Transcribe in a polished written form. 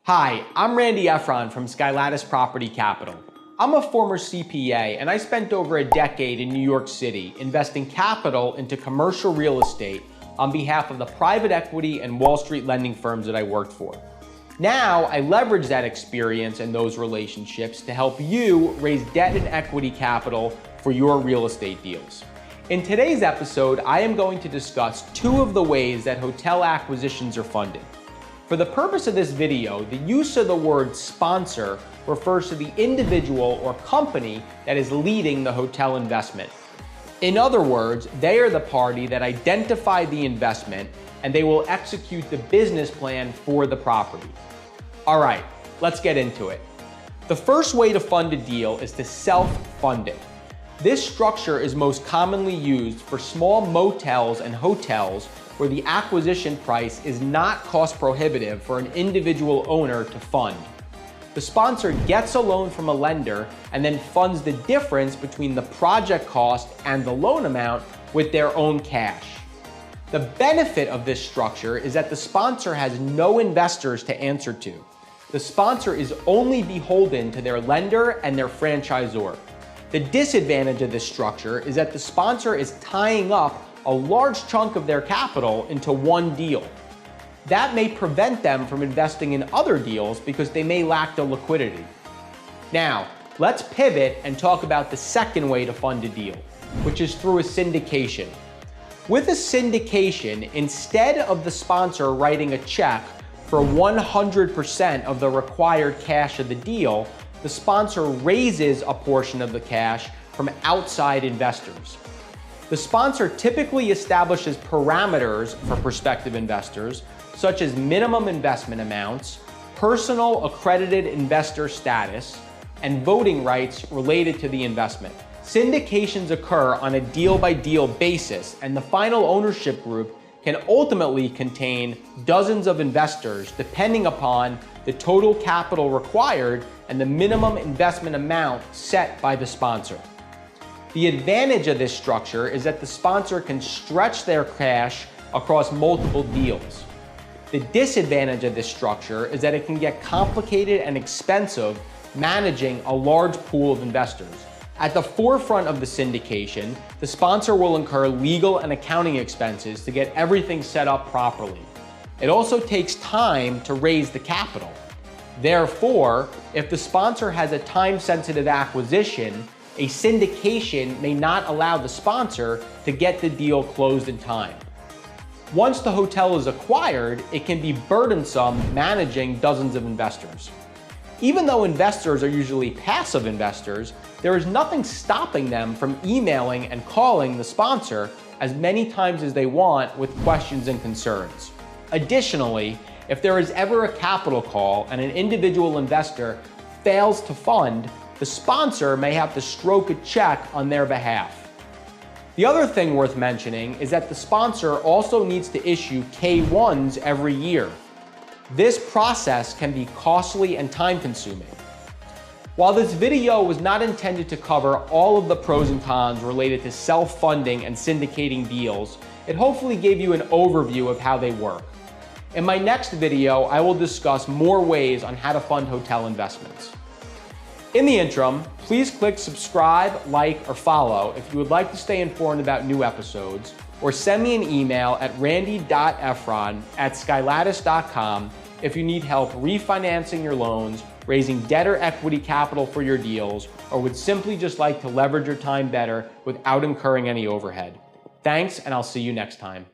Hi, I'm Randy Efron from Skylattice Property Capital. I'm a former CPA and I spent over a decade in New York City investing capital into commercial real estate on behalf of the private equity and Wall Street lending firms that I worked for. Now, I leverage that experience and those relationships to help you raise debt and equity capital for your real estate deals. In today's episode, I am going to discuss two of the ways that hotel acquisitions are funded. For the purpose of this video, the use of the word sponsor refers to the individual or company that is leading the hotel investment. In other words, they are the party that identified the investment and they will execute the business plan for the property. All right, let's get into it. The first way to fund a deal is to self-fund it. This structure is most commonly used for small motels and hotels where the acquisition price is not cost prohibitive for an individual owner to fund. The sponsor gets a loan from a lender and then funds the difference between the project cost and the loan amount with their own cash. The benefit of this structure is that the sponsor has no investors to answer to. The sponsor is only beholden to their lender and their franchisor. The disadvantage of this structure is that the sponsor is tying up a large chunk of their capital into one deal. That may prevent them from investing in other deals because they may lack the liquidity. Now, let's pivot and talk about the second way to fund a deal, which is through a syndication. With a syndication, instead of the sponsor writing a check for 100% of the required cash of the deal, the sponsor raises a portion of the cash from outside investors. The sponsor typically establishes parameters for prospective investors, such as minimum investment amounts, personal accredited investor status, and voting rights related to the investment. Syndications occur on a deal-by-deal basis, and the final ownership group can ultimately contain dozens of investors depending upon the total capital required and the minimum investment amount set by the sponsor. The advantage of this structure is that the sponsor can stretch their cash across multiple deals. The disadvantage of this structure is that it can get complicated and expensive managing a large pool of investors. At the forefront of the syndication, the sponsor will incur legal and accounting expenses to get everything set up properly. It also takes time to raise the capital. Therefore, if the sponsor has a time-sensitive acquisition, a syndication may not allow the sponsor to get the deal closed in time. Once the hotel is acquired, it can be burdensome managing dozens of investors. Even though investors are usually passive investors, there is nothing stopping them from emailing and calling the sponsor as many times as they want with questions and concerns. Additionally, if there is ever a capital call and an individual investor fails to fund, the sponsor may have to stroke a check on their behalf. The other thing worth mentioning is that the sponsor also needs to issue K-1s every year. This process can be costly and time-consuming. While this video was not intended to cover all of the pros and cons related to self-funding and syndicating deals, it hopefully gave you an overview of how they work. In my next video, I will discuss more ways on how to fund hotel investments. In the interim, please click subscribe, like, or follow if you would like to stay informed about new episodes, or send me an email at randy.efron@skylattice.com if you need help refinancing your loans, raising debt or equity capital for your deals, or would simply just like to leverage your time better without incurring any overhead. Thanks, and I'll see you next time.